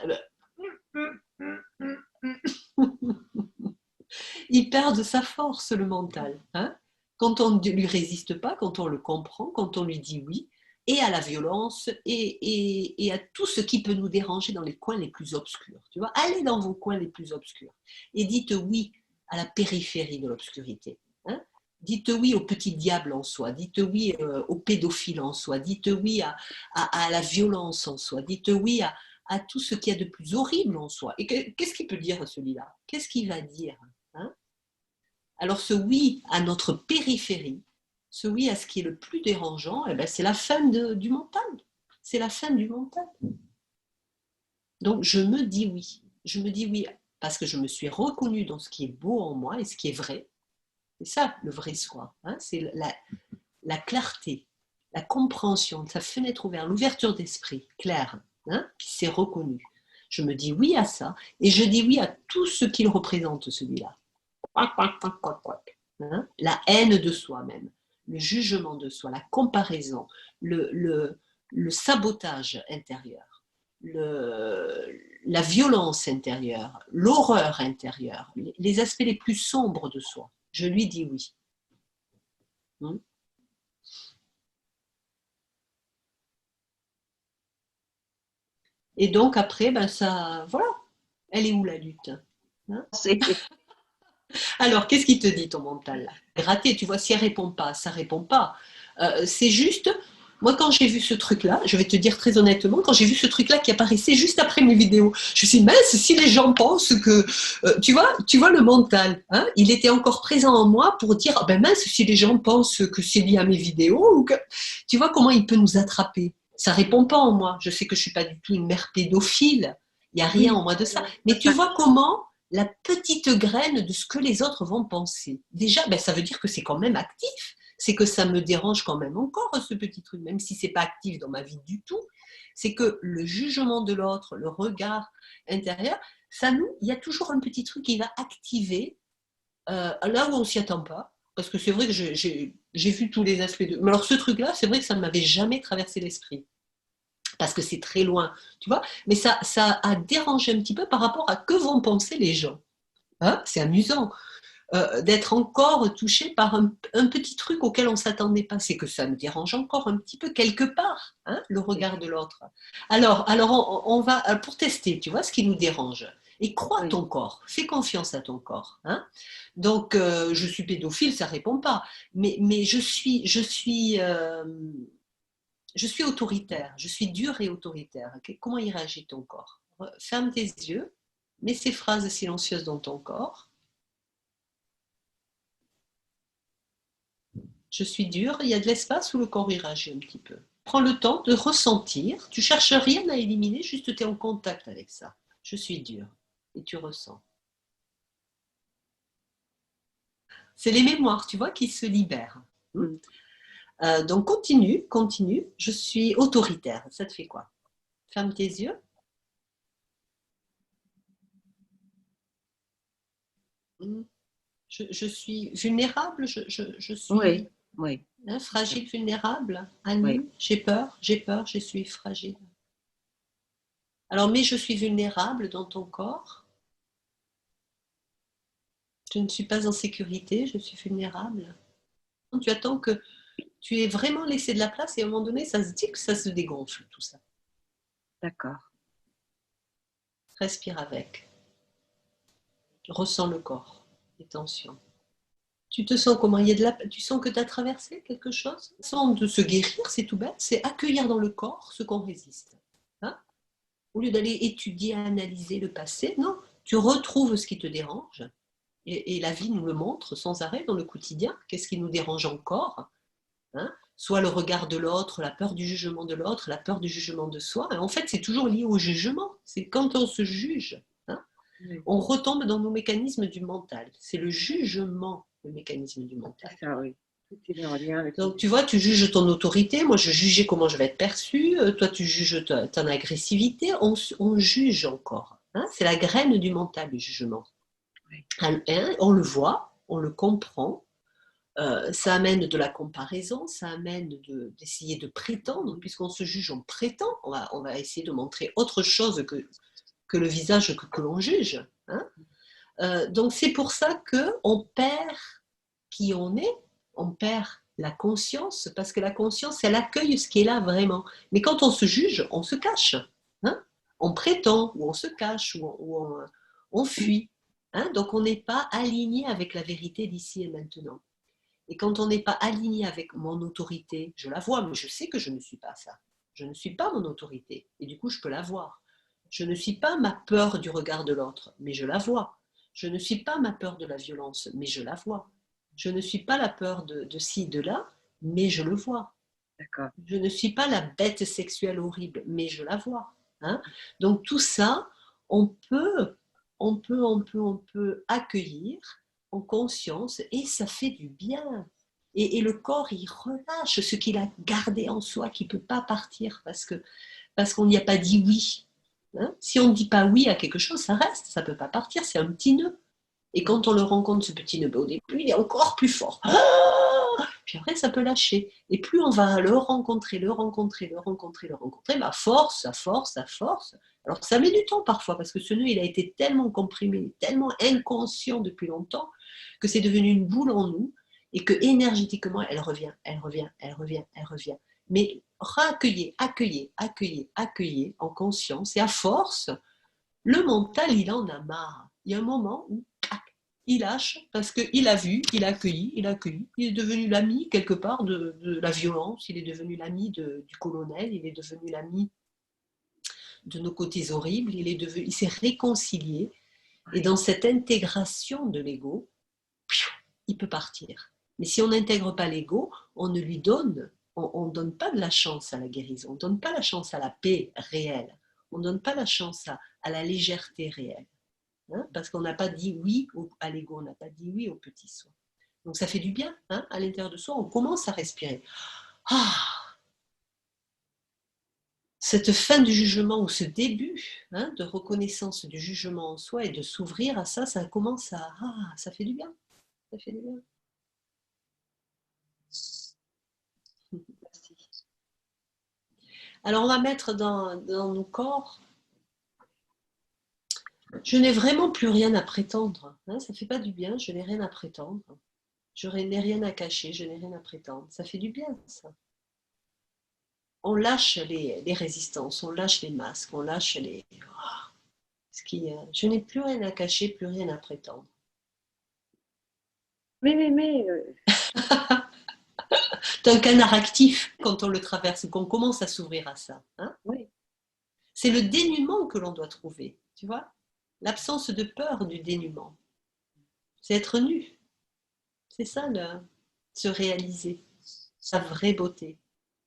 il perd de sa force, le mental. Hein, quand on ne lui résiste pas, quand on le comprend, quand on lui dit oui, et à la violence et à tout ce qui peut nous déranger dans les coins les plus obscurs. Tu vois, allez dans vos coins les plus obscurs et dites oui à la périphérie de l'obscurité. Hein. Dites oui au petit diable en soi, dites oui au pédophile en soi, dites oui à la violence en soi, dites oui à tout ce qu'il y a de plus horrible en soi. Et qu'est-ce qu'il peut dire celui-là? Qu'est-ce qu'il va dire? Hein. Alors ce oui à notre périphérie, ce oui à ce qui est le plus dérangeant, eh ben, c'est la fin du mental. C'est la fin du mental. Donc je me dis oui. Je me dis oui parce que je me suis reconnue dans ce qui est beau en moi et ce qui est vrai. C'est ça le vrai soi. Hein, c'est la clarté, la compréhension, sa fenêtre ouverte, l'ouverture d'esprit claire, hein, qui s'est reconnue. Je me dis oui à ça et je dis oui à tout ce qu'il représente, celui-là. Hein, la haine de soi-même, le jugement de soi, la comparaison, le sabotage intérieur, la violence intérieure, l'horreur intérieure, les aspects les plus sombres de soi. Je lui dis oui. Et donc après, ben ça, voilà, elle est où la lutte? Hein. Alors, qu'est-ce qui te dit ton mental là? Raté, tu vois, si elle répond pas, ça répond pas. C'est juste, Moi, quand j'ai vu ce truc-là, je vais te dire très honnêtement, quand j'ai vu ce truc-là qui apparaissait juste après mes vidéos, je me suis dit, mince, si les gens pensent que... tu vois le mental, hein, il était encore présent en moi pour dire, ah ben mince, si les gens pensent que c'est lié à mes vidéos, ou que... Tu vois comment il peut nous attraper. Ça répond pas en moi. Je sais que je suis pas du tout une mère pédophile. Il n'y a rien en moi de ça. Mais tu vois comment la petite graine de ce que les autres vont penser. Déjà, ben, ça veut dire que c'est quand même actif. C'est que ça me dérange quand même encore, ce petit truc, même si c'est pas actif dans ma vie du tout. C'est que le jugement de l'autre, le regard intérieur, il y a toujours un petit truc qui va activer là où on s'y attend pas. Parce que c'est vrai que j'ai vu tous les aspects de... Mais alors ce truc-là, c'est vrai que ça ne m'avait jamais traversé l'esprit. Parce que c'est très loin, tu vois. Mais ça a dérangé un petit peu par rapport à que vont penser les gens. Hein, c'est amusant. D'être encore touché par un petit truc auquel on ne s'attendait pas. C'est que ça me dérange encore un petit peu quelque part, hein, le regard de l'autre. Alors on va, pour tester, tu vois, ce qui nous dérange. Et crois ton corps, fais confiance à ton corps. Hein. Donc, je suis pédophile, ça ne répond pas. Mais je suis autoritaire, je suis dure et autoritaire. Comment y réagit ton corps? Ferme tes yeux, mets ces phrases silencieuses dans ton corps. Je suis dur, il y a de l'espace où le corps y réagit un petit peu. Prends le temps de ressentir, tu cherches rien à éliminer, juste tu es en contact avec ça. Je suis dur et tu ressens. C'est les mémoires, tu vois, qui se libèrent. Donc continue, je suis autoritaire, ça te fait quoi? Ferme tes yeux. Je suis vulnérable, je suis oui. Hein, fragile, vulnérable, à nu, oui. J'ai peur, je suis fragile. Alors, mais je suis vulnérable dans ton corps. Je ne suis pas en sécurité, je suis vulnérable. Tu attends que tu aies vraiment laissé de la place et à un moment donné, ça se dit que ça se dégonfle, tout ça. D'accord. Respire avec. Ressens le corps, les tensions. Tu te sens comment? Tu sens que tu as traversé quelque chose? Sans de se guérir, c'est tout bête, c'est accueillir dans le corps ce qu'on résiste. Hein? Au lieu d'aller étudier, analyser le passé, non, tu retrouves ce qui te dérange. Et la vie nous le montre sans arrêt dans le quotidien. Qu'est-ce qui nous dérange encore? Hein? Soit le regard de l'autre, la peur du jugement de l'autre, la peur du jugement de soi. Et en fait, c'est toujours lié au jugement. C'est quand on se juge, hein, oui. On retombe dans nos mécanismes du mental. C'est le jugement, le mécanisme du mental. C'est ça, oui. Donc, tu vois, tu juges ton autorité. Moi, je jugeais comment je vais être perçue. Toi, tu juges ton agressivité. On juge encore. Hein? C'est la graine du mental, le jugement. Oui. On le voit, on le comprend. Ça amène de la comparaison, ça amène d'essayer de prétendre. Puisqu'on se juge, on prétend. On va essayer de montrer autre chose que le visage que l'on juge. Hein? Donc, c'est pour ça qu'on perd qui on est, on perd la conscience, parce que la conscience, elle accueille ce qui est là vraiment. Mais quand on se juge, on se cache. Hein? On prétend, ou on se cache, ou on fuit. Hein? Donc on n'est pas aligné avec la vérité d'ici et maintenant. Et quand on n'est pas aligné avec mon autorité, je la vois, mais je sais que je ne suis pas ça. Je ne suis pas mon autorité. Et du coup, je peux la voir. Je ne suis pas ma peur du regard de l'autre, mais je la vois. Je ne suis pas ma peur de la violence, mais je la vois. Je ne suis pas la peur de ci, de là, mais je le vois. D'accord. Je ne suis pas la bête sexuelle horrible, mais je la vois. Hein? Donc tout ça, on peut accueillir en conscience et ça fait du bien. Et le corps, il relâche ce qu'il a gardé en soi, qui ne peut pas partir parce qu'on n'y a pas dit oui. Hein? Si on ne dit pas oui à quelque chose, ça reste, ça ne peut pas partir, c'est un petit nœud. Et quand on le rencontre, ce petit nœud, au début, il est encore plus fort. Puis après, ça peut lâcher. Et plus on va le rencontrer, bah force, à force. Alors ça met du temps parfois, parce que ce nœud, il a été tellement comprimé, tellement inconscient depuis longtemps, que c'est devenu une boule en nous, et que énergétiquement, elle revient. Mais accueillez en conscience, et à force, le mental, il en a marre. Il y a un moment où il lâche parce qu'il a vu, il a accueilli, il est devenu l'ami quelque part de la violence, il est devenu l'ami du colonel, il est devenu l'ami de nos côtés horribles, il s'est réconcilié, et dans cette intégration de l'ego, il peut partir. Mais si on n'intègre pas l'ego, on ne lui donne, on ne donne pas de la chance à la guérison, on ne donne pas la chance à la paix réelle, on ne donne pas la chance à la légèreté réelle. Hein, parce qu'on n'a pas dit oui à l'ego, on n'a pas dit oui au petit soi. Donc ça fait du bien, hein, à l'intérieur de soi, on commence à respirer. Ah, cette fin du jugement ou ce début, hein, de reconnaissance du jugement en soi et de s'ouvrir à ça, ça commence à... Ah, ça fait du bien, ça fait du bien. Merci. Alors on va mettre dans nos corps, je n'ai vraiment plus rien à prétendre, hein, ça ne fait pas du bien, je n'ai rien à prétendre, je n'ai rien à cacher, je n'ai rien à prétendre, ça fait du bien ça. On lâche les résistances, on lâche les masques, on lâche les... je n'ai plus rien à cacher, plus rien à prétendre. Mais C'est un canard actif quand on le traverse, qu'on commence à s'ouvrir à ça. Hein, oui. c'est le dénuement que l'on doit trouver, tu vois, l'absence de peur du dénuement. C'est être nu. C'est ça, se réaliser, sa vraie beauté,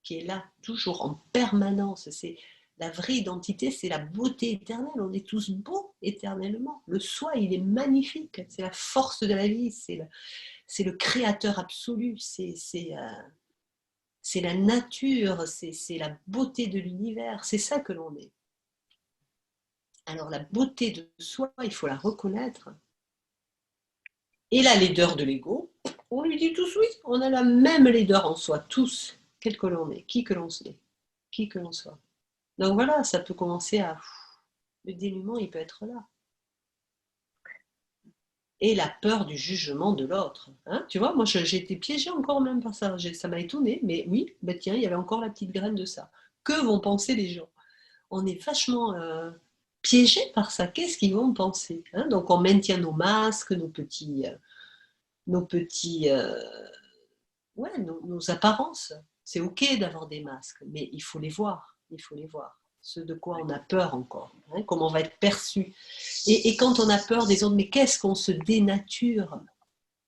qui est là, toujours, en permanence. C'est la vraie identité, c'est la beauté éternelle. On est tous beaux éternellement. Le soi, il est magnifique. C'est la force de la vie. C'est le créateur absolu. C'est la nature. C'est la beauté de l'univers. C'est ça que l'on est. Alors la beauté de soi, il faut la reconnaître. Et la laideur de l'ego, on lui dit tous oui, on a la même laideur en soi, tous, quel que l'on est, qui que l'on est, qui que l'on soit. Donc voilà, ça peut commencer à... Le dénuement, il peut être là. Et la peur du jugement de l'autre. Hein, tu vois, moi j'ai été piégée encore même par ça. Ça m'a étonnée, mais oui, ben tiens, il y avait encore la petite graine de ça. Que vont penser les gens? On est vachement piégés par ça. Qu'est-ce qu'ils vont penser, hein? Donc on maintient nos masques, nos petits ouais, nos apparences. C'est ok d'avoir des masques, mais il faut les voir. Il faut les voir. Ce de quoi on a peur encore, hein, comment on va être perçu. Et quand on a peur des autres, mais qu'est-ce qu'on se dénature?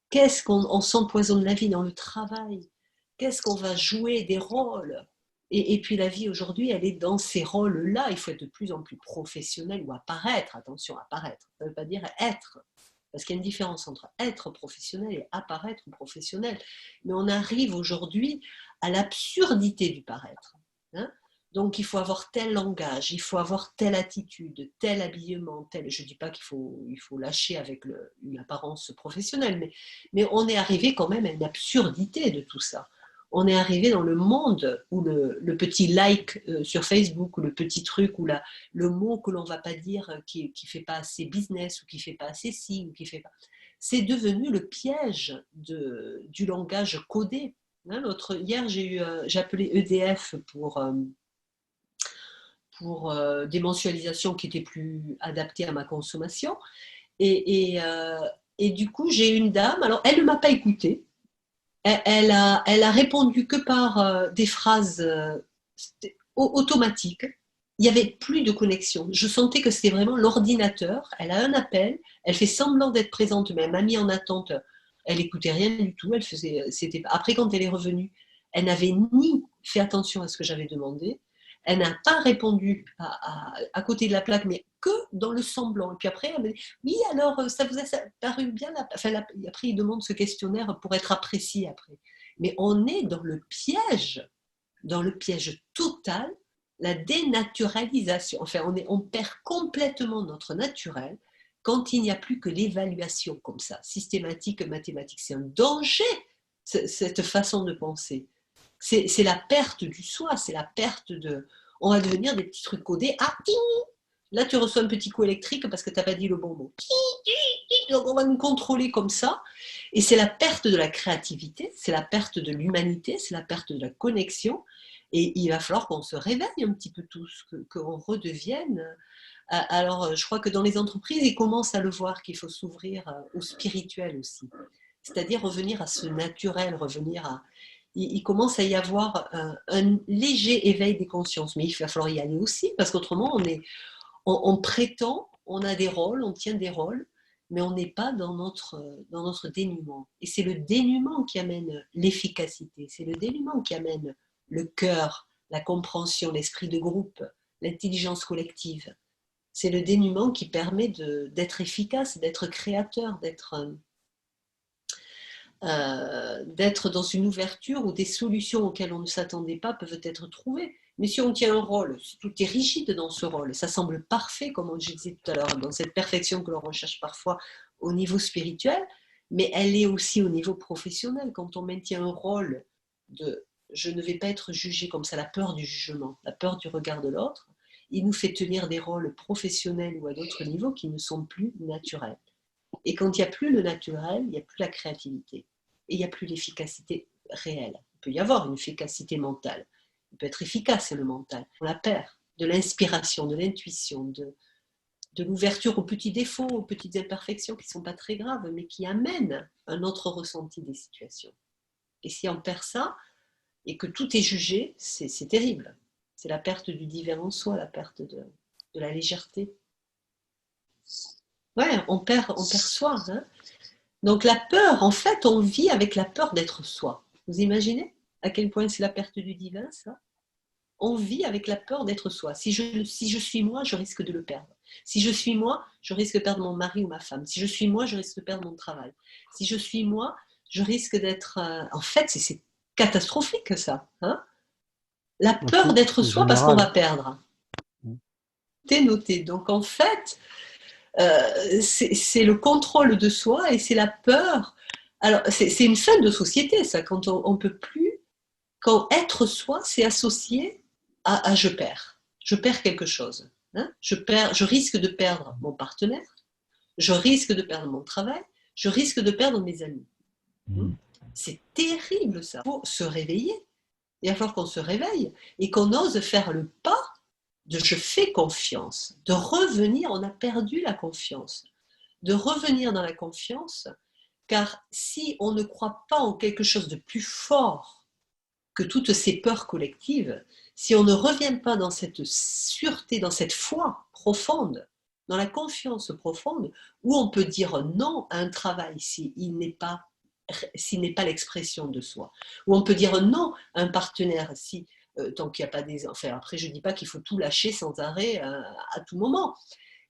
Qu'est-ce qu'on s'empoisonne la vie dans le travail? Qu'est-ce qu'on va jouer des rôles? Et puis la vie aujourd'hui, elle est dans ces rôles-là. Il faut être de plus en plus professionnel ou apparaître. Attention, apparaître. Ça ne veut pas dire être. Parce qu'il y a une différence entre être professionnel et apparaître professionnel. Mais on arrive aujourd'hui à l'absurdité du paraître. Hein, donc il faut avoir tel langage, il faut avoir telle attitude, tel habillement, tel... Je ne dis pas qu'il faut lâcher avec une apparence professionnelle, mais on est arrivé quand même à une absurdité de tout ça. On est arrivé dans le monde où le petit like sur Facebook, ou le petit truc, ou le mot que l'on ne va pas dire qui ne fait pas assez business, ou qui ne fait pas assez ci, ou qui fait pas... C'est devenu le piège du langage codé. Hein, hier, j'ai appelé EDF pour des mensualisations qui étaient plus adaptées à ma consommation. Et du coup, j'ai une dame, alors elle ne m'a pas écoutée, elle a répondu que par des phrases automatiques. Il n'y avait plus de connexion. Je sentais que c'était vraiment l'ordinateur. Elle a un appel, elle fait semblant d'être présente, mais elle m'a mis en attente. Elle n'écoutait rien du tout. Après, quand elle est revenue, elle n'avait ni fait attention à ce que j'avais demandé, elle n'a pas répondu à côté de la plaque, mais que dans le semblant. Et puis après, elle me dit, oui, alors, ça vous a paru bien après, il demande ce questionnaire pour être apprécié après. Mais on est dans le piège total, la dénaturalisation. Enfin, on perd complètement notre naturel quand il n'y a plus que l'évaluation comme ça, systématique, mathématique. C'est un danger, cette façon de penser. C'est la perte du soi, c'est la perte de... On va devenir des petits trucs codés. Ah, là, tu reçois un petit coup électrique parce que tu n'as pas dit le bon mot. Donc, on va nous contrôler comme ça. Et c'est la perte de la créativité, c'est la perte de l'humanité, c'est la perte de la connexion. Et il va falloir qu'on se réveille un petit peu tous, qu'on redevienne. Alors, je crois que dans les entreprises, ils commencent à le voir qu'il faut s'ouvrir au spirituel aussi. C'est-à-dire revenir à ce naturel, revenir à... Il commence à y avoir un léger éveil des consciences, mais il va falloir y aller aussi, parce qu'autrement, on prétend, on a des rôles, on tient des rôles, mais on n'est pas dans notre dénuement. Et c'est le dénuement qui amène l'efficacité, c'est le dénuement qui amène le cœur, la compréhension, l'esprit de groupe, l'intelligence collective. C'est le dénuement qui permet d'être efficace, d'être créateur, d'être dans une ouverture où des solutions auxquelles on ne s'attendait pas peuvent être trouvées. Mais si on tient un rôle, si tout est rigide dans ce rôle, ça semble parfait, comme je disais tout à l'heure, dans cette perfection que l'on recherche parfois au niveau spirituel, mais elle est aussi au niveau professionnel. Quand on maintient un rôle de « je ne vais pas être jugé » comme ça, la peur du jugement, la peur du regard de l'autre, il nous fait tenir des rôles professionnels ou à d'autres niveaux qui ne sont plus naturels. Et quand il n'y a plus le naturel, il n'y a plus la créativité. Et il n'y a plus l'efficacité réelle. Il peut y avoir une efficacité mentale. Il peut être efficace, le mental. On la perd. De l'inspiration, de l'intuition, de l'ouverture aux petits défauts, aux petites imperfections qui ne sont pas très graves, mais qui amènent un autre ressenti des situations. Et si on perd ça, et que tout est jugé, c'est terrible. C'est la perte du divin en soi, la perte de la légèreté. Ouais, on perd soi. Hein. Donc la peur, en fait, on vit avec la peur d'être soi. Vous imaginez à quel point c'est la perte du divin, ça? On vit avec la peur d'être soi. Si je suis moi, je risque de le perdre. Si je suis moi, je risque de perdre mon mari ou ma femme. Si je suis moi, je risque de perdre mon travail. Si je suis moi, je risque d'être... En fait, c'est catastrophique, ça. Hein, la peur d'être soi parce qu'on va perdre. C'est noté. Donc, en fait... c'est le contrôle de soi et c'est la peur. Alors, c'est une fin de société, ça, quand on peut plus, quand être soi, c'est associé à je perds. Je perds quelque chose. Hein, je risque de perdre mon partenaire, je risque de perdre mon travail, je risque de perdre mes amis. C'est terrible, ça. Il faut se réveiller. Il va falloir qu'on se réveille et qu'on ose faire le pas de je fais confiance, de revenir, on a perdu la confiance, de revenir dans la confiance, car si on ne croit pas en quelque chose de plus fort que toutes ces peurs collectives, si on ne revient pas dans cette sûreté, dans cette foi profonde, dans la confiance profonde, où on peut dire non à un travail s'il n'est pas l'expression de soi, où on peut dire non à un partenaire si tant qu'il n'y a pas des... Enfin, après, je ne dis pas qu'il faut tout lâcher sans arrêt à tout moment,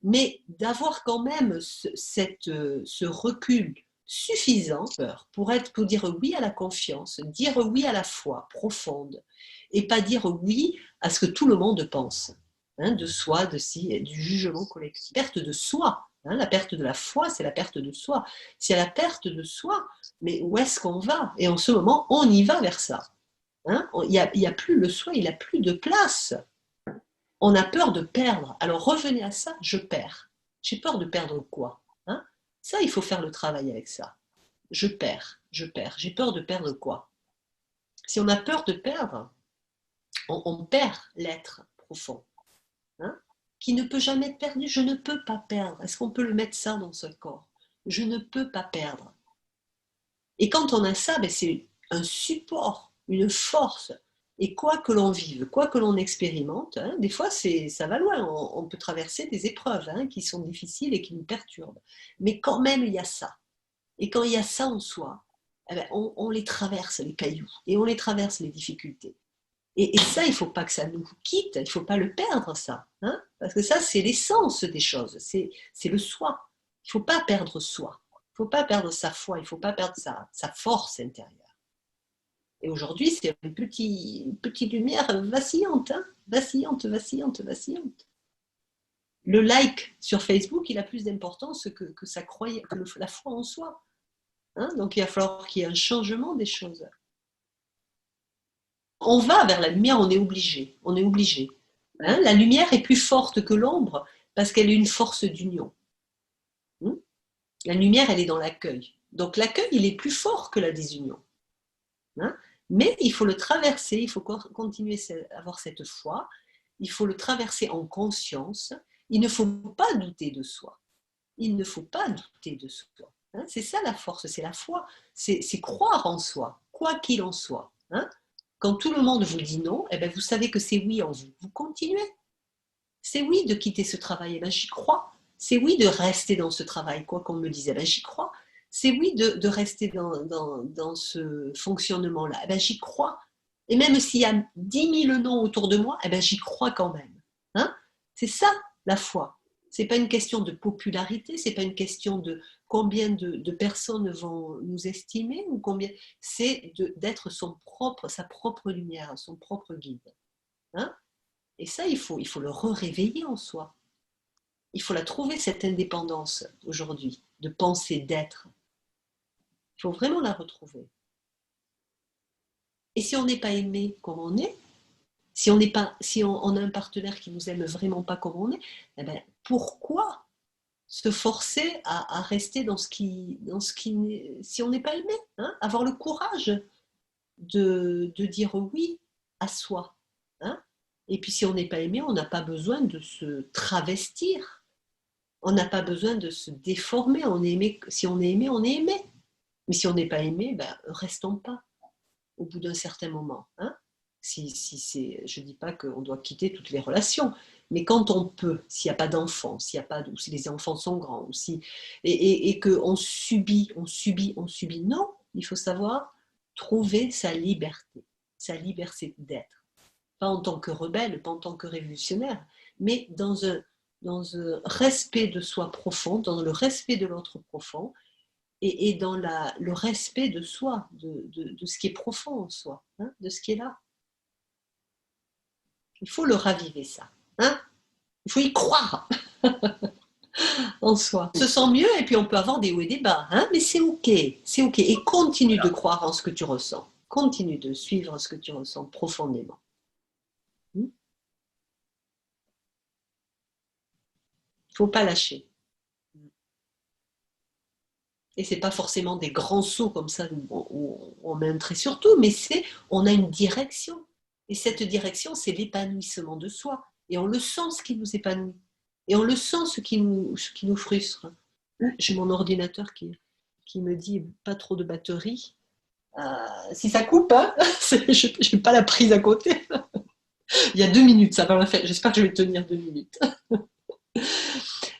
mais d'avoir quand même ce recul suffisant pour dire oui à la confiance, dire oui à la foi profonde, et pas dire oui à ce que tout le monde pense, hein, de soi, du jugement collectif. Perte de soi, hein, la perte de la foi, c'est la perte de soi. C'est la perte de soi, mais où est-ce qu'on va? Et en ce moment, on y va vers ça. Hein, il n'y a plus le soi, il n'a plus de place. On a peur de perdre. Alors revenez à ça, je perds. J'ai peur de perdre quoi? Hein, ça, il faut faire le travail avec ça. Je perds. J'ai peur de perdre quoi? Si on a peur de perdre, on perd l'être profond, hein, qui ne peut jamais être perdu. Je ne peux pas perdre. Est-ce qu'on peut le mettre ça dans ce corps? Je ne peux pas perdre. Et quand on a ça, c'est un support, une force. Et quoi que l'on vive, quoi que l'on expérimente, hein, des fois ça va loin, on peut traverser des épreuves hein, qui sont difficiles et qui nous perturbent. Mais quand même, il y a ça. Et quand il y a ça en soi, eh ben, on les traverse, les cailloux, et on les traverse, les difficultés. Et ça, il ne faut pas que ça nous quitte, il ne faut pas le perdre, ça. Hein, parce que ça, c'est l'essence des choses, c'est le soi. Il ne faut pas perdre soi. Il ne faut pas perdre sa foi, il ne faut pas perdre sa force intérieure. Et aujourd'hui, c'est une petite lumière vacillante, hein, vacillante. Le like sur Facebook, il a plus d'importance que la foi en soi. Hein, donc il va falloir qu'il y ait un changement des choses. On va vers la lumière, on est obligé. Hein, la lumière est plus forte que l'ombre parce qu'elle est une force d'union. La lumière, elle est dans l'accueil. Donc l'accueil, il est plus fort que la désunion. Hein, Mais il faut le traverser, il faut continuer à avoir cette foi, il faut le traverser en conscience. Il ne faut pas douter de soi. Il ne faut pas douter de soi. Hein, c'est ça la force, c'est la foi, c'est croire en soi, quoi qu'il en soit. Hein. Quand tout le monde vous dit non, eh bien vous savez que c'est oui en vous. Vous continuez. C'est oui de quitter ce travail, eh bien j'y crois. C'est oui de rester dans ce travail, quoi qu'on me dise, eh bien j'y crois. C'est oui de rester dans ce fonctionnement-là, eh bien j'y crois. Et même s'il y a 10 000 non autour de moi, eh bien j'y crois quand même. Hein. C'est ça la foi. Ce n'est pas une question de popularité, ce n'est pas une question de combien de personnes vont nous estimer, ou combien. C'est d'être sa propre lumière, son propre guide. Hein. Et ça, il faut le réveiller en soi. Il faut la trouver, cette indépendance aujourd'hui, de penser, d'être. Il faut vraiment la retrouver. Et si on n'est pas aimé comme on est, si on a un partenaire qui nous aime vraiment pas comme on est, eh ben, pourquoi se forcer à rester dans ce qui si on n'est pas aimé, hein, avoir le courage de dire oui à soi. Hein. Et puis si on n'est pas aimé, on n'a pas besoin de se travestir. On n'a pas besoin de se déformer. Si on est aimé, on est aimé. Mais si on n'est pas aimé, ben, restons pas au bout d'un certain moment. Hein. Je ne dis pas qu'on doit quitter toutes les relations, mais quand on peut, s'il n'y a pas d'enfants, s'il y a pas, ou si les enfants sont grands, ou et qu'on subit, non, il faut savoir trouver sa liberté d'être. Pas en tant que rebelle, pas en tant que révolutionnaire, mais dans un respect de soi profond, dans le respect de l'autre profond, et dans le respect de soi, de ce qui est profond en soi, hein, de ce qui est là. Il faut le raviver, ça. Hein. Il faut y croire en soi. On se sent mieux et puis on peut avoir des hauts et des bas, hein, mais c'est ok, c'est ok. Et continue de croire en ce que tu ressens. Continue de suivre ce que tu ressens profondément. Il ne faut pas lâcher. Et ce n'est pas forcément des grands sauts comme ça où on met un trait sur tout, mais on a une direction. Et cette direction, c'est l'épanouissement de soi. Et on le sent, ce qui nous épanouit. Et on le sent, ce qui nous frustre. J'ai mon ordinateur qui me dit pas trop de batterie. Si ça coupe, hein, je n'ai pas la prise à côté. Il y a 2 minutes, ça va me faire. J'espère que je vais tenir 2 minutes.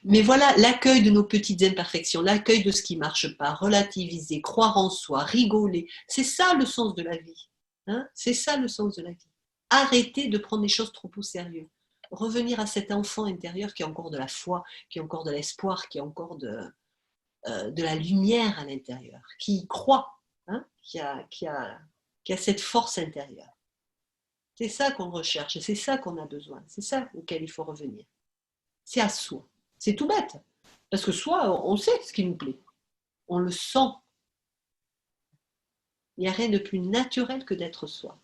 Mais voilà, l'accueil de nos petites imperfections, l'accueil de ce qui ne marche pas, relativiser, croire en soi, rigoler, c'est ça le sens de la vie. Hein. C'est ça le sens de la vie. Arrêter de prendre les choses trop au sérieux. Revenir à cet enfant intérieur qui a encore de la foi, qui a encore de l'espoir, qui a encore de la lumière à l'intérieur, qui croit, hein, qui a cette force intérieure. C'est ça qu'on recherche, c'est ça qu'on a besoin, c'est ça auquel il faut revenir. C'est à soi. C'est tout bête. Parce que soi, on sait ce qui nous plaît. On le sent. Il n'y a rien de plus naturel que d'être soi.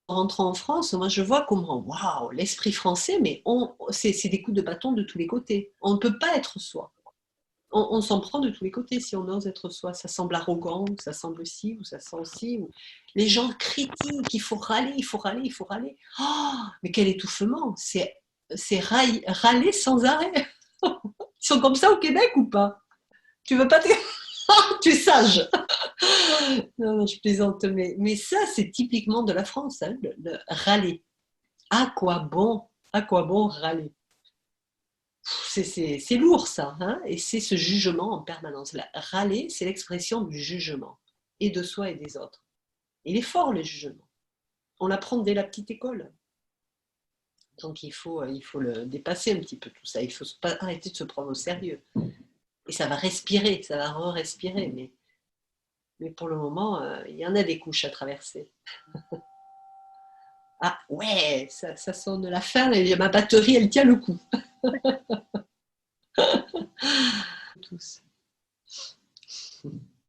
En rentrant en France, moi je vois comment, waouh, l'esprit français, mais c'est des coups de bâton de tous les côtés. On ne peut pas être soi. On s'en prend de tous les côtés si on ose être soi. Ça semble arrogant, ou ça semble ci, ou ça sent ci. Ou... Les gens critiquent, il faut râler, il faut râler, il faut râler. Oh, mais quel étouffement! C'est râler sans arrêt. Ils sont comme ça au Québec ou pas? Tu veux pas te... Tu es sage. Non, je plaisante, mais ça, c'est typiquement de la France, hein, le râler. À quoi bon? À quoi bon râler? C'est lourd ça, hein, et c'est ce jugement en permanence. Râler, c'est l'expression du jugement, et de soi et des autres. Il est fort le jugement. On l'apprend dès la petite école. Donc il faut le dépasser un petit peu tout ça. Il ne faut pas arrêter de se prendre au sérieux. Et ça va respirer, ça va re-respirer. Mais pour le moment, il y en a des couches à traverser. Ah ouais, ça sonne la fin, et ma batterie, elle tient le coup. Tous.